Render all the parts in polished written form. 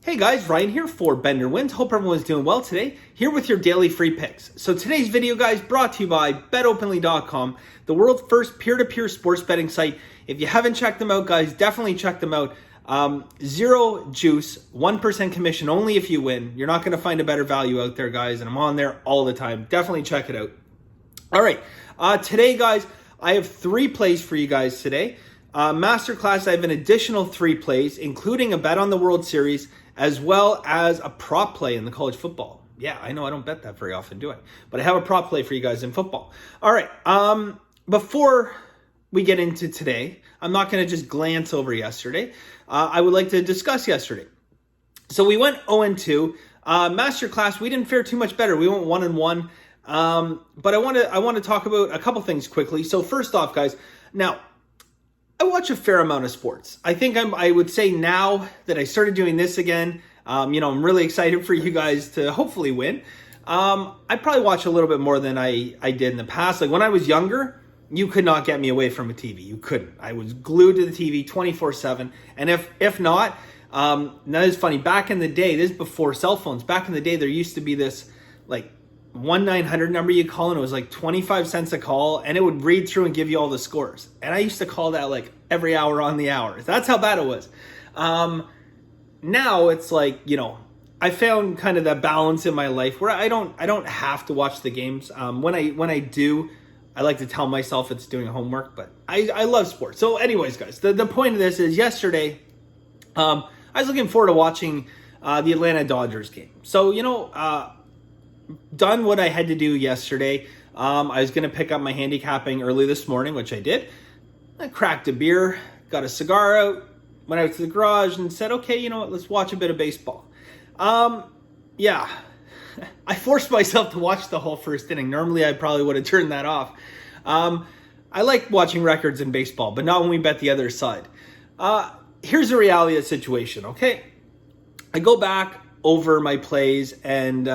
Hey guys, Ryan here for Bender Wins. Hope everyone's doing well today. Here with your daily free picks. So today's video, guys, brought to you by betopenly.com, the world's first peer-to-peer sports betting site. If you haven't checked them out, guys, definitely check them out. Zero juice, 1% commission only if you win. You're not going to find a better value out there, guys, and I'm on there all the time. Definitely check it out. All right, today, guys, I have 3 plays for you guys today. Masterclass, I have an additional 3 plays, including a bet on the World Series, as well as a prop play in the college football. Yeah, I know I don't bet that very often, do I? But I have a prop play for you guys in football. All right, before we get into today, I'm not going to just glance over yesterday. I would like to discuss yesterday. So we went 0-2. Masterclass, we didn't fare too much better. We went 1-1. But I want to talk about a couple things quickly. So first off, guys, now I watch a fair amount of sports. I think I would say now that I started doing this again, I'm really excited for you guys to hopefully win. I probably watch a little bit more than I did in the past. Like when I was younger, you could not get me away from a TV. You couldn't. I was glued to the TV 24/7. And if not, that is funny. Back in the day, this is before cell phones. Back in the day, there used to be this like 1-900 number you call, and it was like 25 cents a call, and it would read through and give you all the scores. And I used to call that like every hour on the hour. That's how bad it was. Now it's like, I found kind of that balance in my life where I don't have to watch the games. When I do, I like to tell myself it's doing homework, but I love sports. So anyways, guys, the point of this is yesterday, I was looking forward to watching the Atlanta Dodgers game. So, done what I had to do yesterday. I was going to pick up my handicapping early this morning, which I did. I cracked a beer, got a cigar out, went out to the garage and said, okay, you know what, let's watch a bit of baseball. Yeah, I forced myself to watch the whole first inning. Normally, I probably would have turned that off. I like watching records in baseball, but not when we bet the other side. Here's the reality of the situation, okay? I go back over my plays, and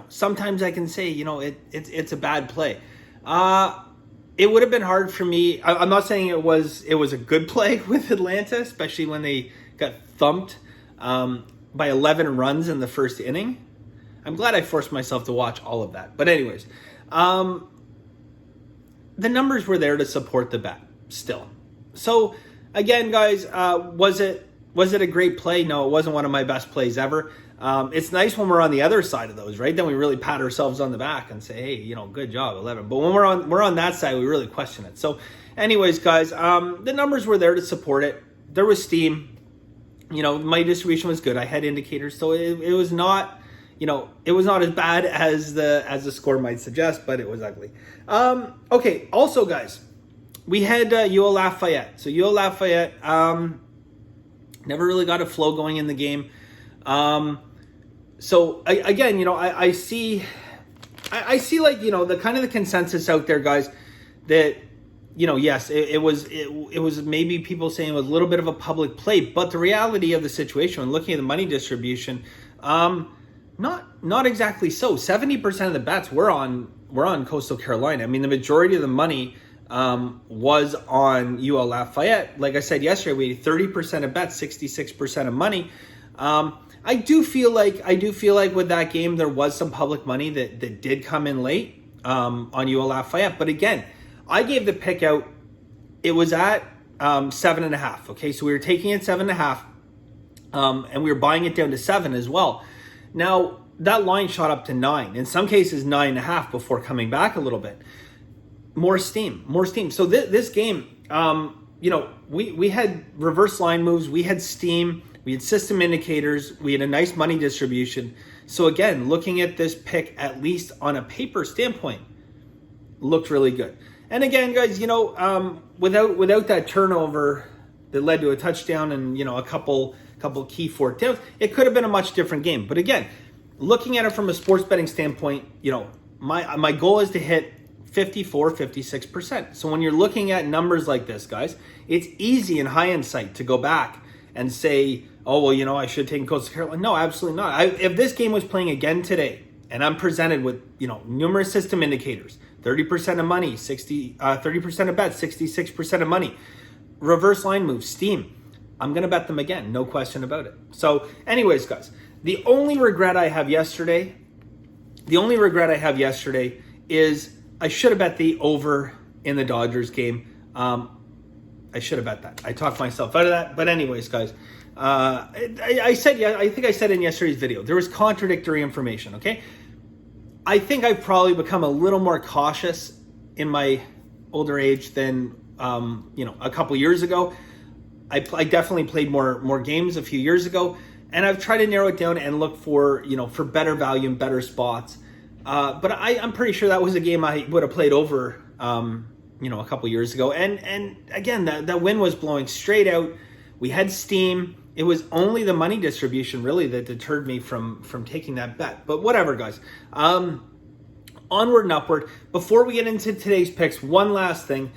sometimes I can say, it's a bad play. It would have been hard for me. I'm not saying it was a good play with Atlanta, especially when they got thumped by 11 runs in the first inning. I'm glad I forced myself to watch all of that. But anyways, the numbers were there to support the bet still. So again, guys, was it a great play? No, it wasn't one of my best plays ever. It's nice when we're on the other side of those, right? Then we really pat ourselves on the back and say, hey, good job, 11. But when we're on that side, we really question it. So anyways, guys, the numbers were there to support it. There was steam. My distribution was good. I had indicators. So it was not, it was not as bad as the score might suggest, but it was ugly. Okay. Also, guys, we had UL Lafayette. So UL Lafayette never really got a flow going in the game. So again, I see like, the kind of the consensus out there, guys, that, yes, it was maybe people saying it was a little bit of a public play, but the reality of the situation when looking at the money distribution, not exactly so. 70% of the bets were on Coastal Carolina. I mean, the majority of the money was on UL Lafayette. Like I said yesterday, we had 30% of bets, 66% of money. I do feel like with that game, there was some public money that did come in late on UL Lafayette. But again, I gave the pick out. It was at 7.5. Okay, so we were taking it 7.5, and we were buying it down to 7 as well. Now that line shot up to 9. In some cases, 9.5 before coming back a little bit. More steam. So this game, we had reverse line moves. We had steam. We had system indicators. We had a nice money distribution. So again, looking at this pick, at least on a paper standpoint, looked really good. And again, guys, without that turnover that led to a touchdown and a couple key fourth downs, it could have been a much different game. But again, looking at it from a sports betting standpoint, my goal is to hit 54, 56%. So when you're looking at numbers like this, guys, it's easy in hindsight to go back and say, oh, well, I should have taken Coastal Carolina. No, absolutely not. If this game was playing again today, and I'm presented with, numerous system indicators, 30% of money, 30% of bets, 66% of money, reverse line moves, steam, I'm going to bet them again. No question about it. So anyways, guys, the only regret I have yesterday is I should have bet the over in the Dodgers game. I should have bet that. I talked myself out of that. But anyways, guys, I think I said in yesterday's video, there was contradictory information, okay? I think I've probably become a little more cautious in my older age than, a couple years ago. I definitely played more games a few years ago, and I've tried to narrow it down and look for better value and better spots. But I'm pretty sure that was a game I would have played over, a couple years ago. And again, that wind was blowing straight out. We had steam. It was only the money distribution really that deterred me from taking that bet. But whatever, guys. Onward and upward. Before we get into today's picks, one last thing.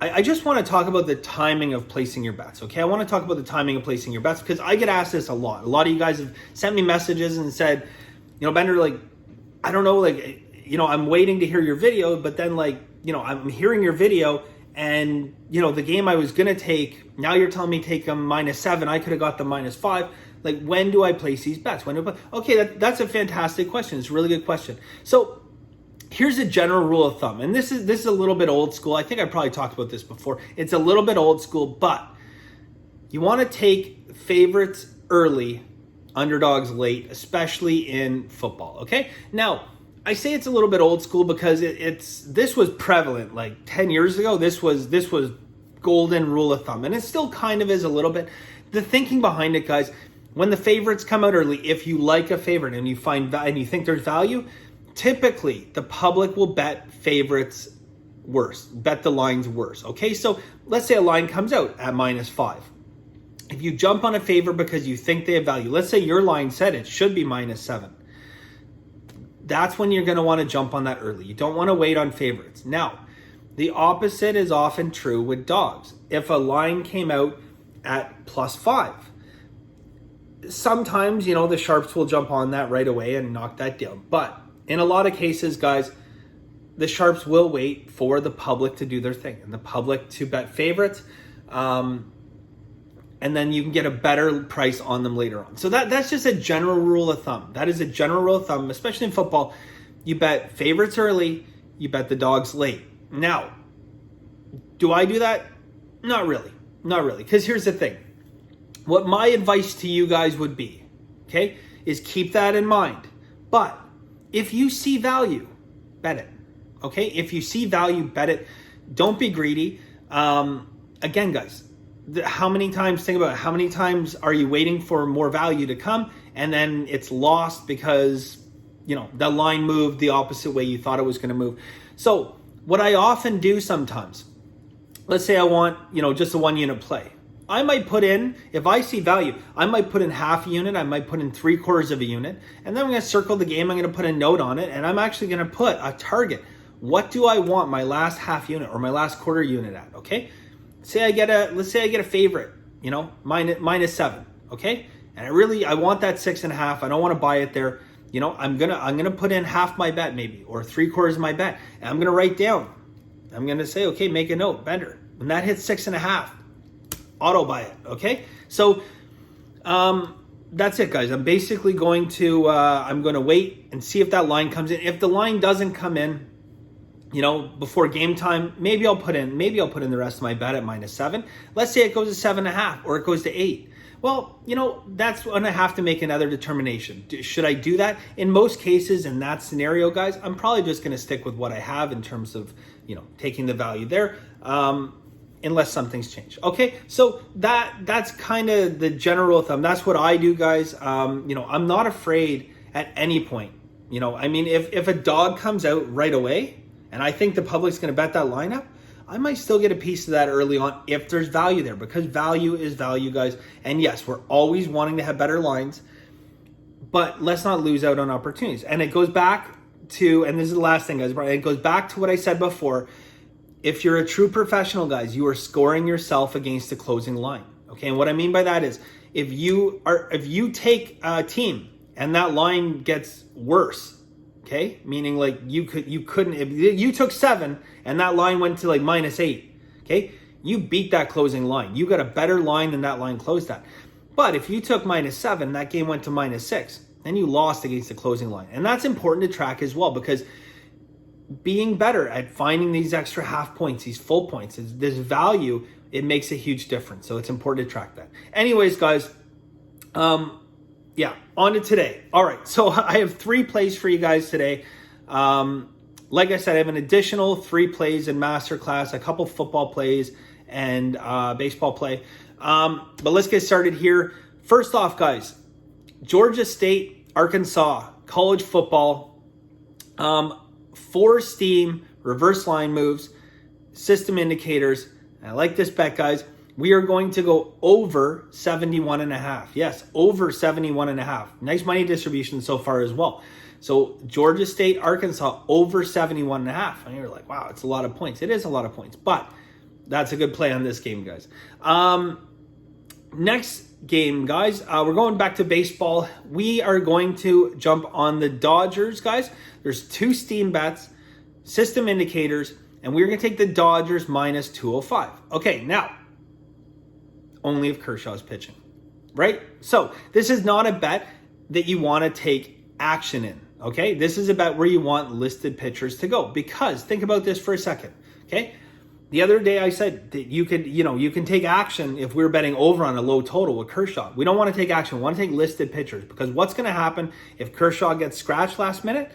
I just want to talk about the timing of placing your bets, okay? I want to talk about the timing of placing your bets because I get asked this a lot. A lot of you guys have sent me messages and said, Bender, I don't know, I'm waiting to hear your video, but then I'm hearing your video and, the game I was going to take, now you're telling me take them -7. I could have got the -5. When do I place these bets? Okay, that's a fantastic question. It's a really good question. So here's a general rule of thumb, and this is a little bit old school. I think I probably talked about this before. It's a little bit old school, but you want to take favorites early, underdogs late, especially in football, okay? Now, I say it's a little bit old school because this was prevalent 10 years ago. This was golden rule of thumb, and it still kind of is a little bit. The thinking behind it, guys, when the favorites come out early, if you like a favorite and you think there's value, typically the public will bet favorites worse, bet the lines worse, okay? So let's say a line comes out at -5. If you jump on a favorite because you think they have value, let's say your line said it should be -7. That's when you're going to want to jump on that early. You don't want to wait on favorites. Now, the opposite is often true with dogs. If a line came out at +5, sometimes, the sharps will jump on that right away and knock that down. But in a lot of cases, guys, the sharps will wait for the public to do their thing and the public to bet favorites. And then you can get a better price on them later on. So that's just a general rule of thumb. That is a general rule of thumb, especially in football. You bet favorites early, you bet the dogs late. Now, do I do that? Not really. Because here's the thing. What my advice to you guys would be, okay, is keep that in mind. But if you see value, bet it. Okay? If you see value, bet it. Don't be greedy. Again, guys, how many times are you waiting for more value to come and then it's lost because, the line moved the opposite way you thought it was going to move? So what I often do sometimes, let's say I want, just a 1 unit play. I might put in, if I see value, I might put in half a unit, I might put in 3/4 of a unit, and then I'm going to circle the game, I'm going to put a note on it, and I'm actually going to put a target. What do I want my last half unit or my last quarter unit at, okay? Let's say I get a favorite, -7, okay? And I want that 6.5, I don't want to buy it there. I'm gonna put in half my bet maybe, or 3/4 of my bet, and I'm gonna write down. I'm gonna say, okay, make a note, Bender. When that hits 6.5, auto buy it, okay? So that's it, guys. I'm basically going to I'm going to wait and see if that line comes in. If the line doesn't come in, before game time, maybe I'll put in the rest of my bet at -7. Let's say it goes to 7.5 or it goes to 8. Well, that's when I have to make another determination. Should I do that? In most cases, in that scenario, guys, I'm probably just going to stick with what I have in terms of, taking the value there, unless something's changed. Okay, so that's kind of the general thumb. That's what I do, guys. I'm not afraid at any point. If a dog comes out right away, and I think the public's going to bet that lineup, I might still get a piece of that early on if there's value there, because value is value, guys. And yes, we're always wanting to have better lines, but let's not lose out on opportunities. And it goes back to, and this is the last thing, guys, it goes back to what I said before. If you're a true professional, guys, you are scoring yourself against the closing line. Okay, and what I mean by that is if you take a team and that line gets worse, okay, meaning you couldn't, if you took 7 and that line went to -8, okay, you beat that closing line. You got a better line than that line closed at. But if you took -7, that game went to -6, then you lost against the closing line. And that's important to track as well, because being better at finding these extra half points, these full points, this value, it makes a huge difference. So it's important to track that. Anyways, guys, yeah, on to today. All right, so I have 3 plays for you guys today. Like I said, I have an additional 3 plays in Masterclass, a couple football plays and baseball play. But let's get started here. First off, guys, Georgia State, Arkansas, college football, 4 steam, reverse line moves, system indicators. I like this bet, guys. We are going to go over 71.5. Yes, over 71.5. Nice money distribution so far as well. So Georgia State, Arkansas, over 71.5. And you're like, wow, it's a lot of points. It is a lot of points, but that's a good play on this game, guys. Next game, guys, we're going back to baseball. We are going to jump on the Dodgers, guys. There's 2 steam bets, system indicators, and we're going to take the Dodgers -205. Okay, now, only if Kershaw's pitching, right? So this is not a bet that you want to take action in, okay? This is a bet where you want listed pitchers to go, because think about this for a second, okay? The other day I said that you can take action if we're betting over on a low total with Kershaw. We don't want to take action. We want to take listed pitchers, because what's going to happen if Kershaw gets scratched last minute?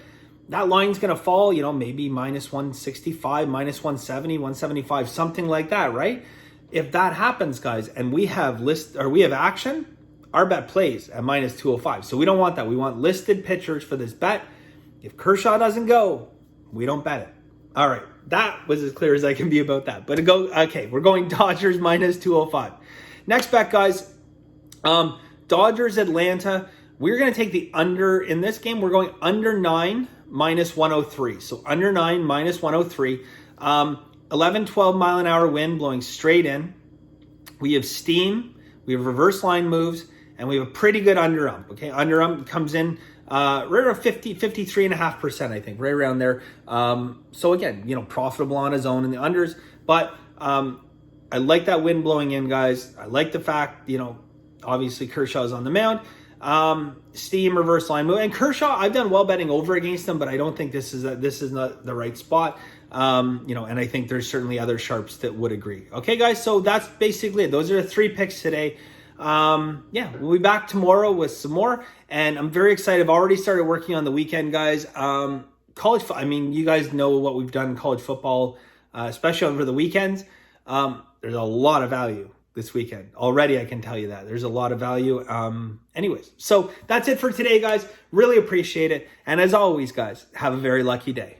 That line's going to fall, maybe -165, -170, 175, something like that, right? If that happens, guys, and we have action, our bet plays at -205. So we don't want that. We want listed pitchers for this bet. If Kershaw doesn't go, we don't bet it. All right, that was as clear as I can be about that. But we're going Dodgers -205. Next bet, guys, Dodgers Atlanta. We're going to take the under in this game. We're going under 9 -103. So under 9 -103. 11, 12 mile an hour wind blowing straight in. We have steam. We have reverse line moves. And we have a pretty good under ump. Okay, under ump comes in right around 53.5%, I think, right around there. So again, profitable on his own in the unders. But I like that wind blowing in, guys. I like the fact, obviously Kershaw's on the mound. Steam, reverse line move, and Kershaw, I've done well betting over against him, but I don't think this is not the right spot. And I think there's certainly other sharps that would agree. Okay, guys, so that's basically it. Those are the 3 picks today. We'll be back tomorrow with some more, and I'm very excited. I've already started working on the weekend, guys. You guys know what we've done in college football, especially over the weekends. There's a lot of value this weekend. Already, I can tell you that. There's a lot of value. Anyways, so that's it for today, guys. Really appreciate it. And as always, guys, have a very lucky day.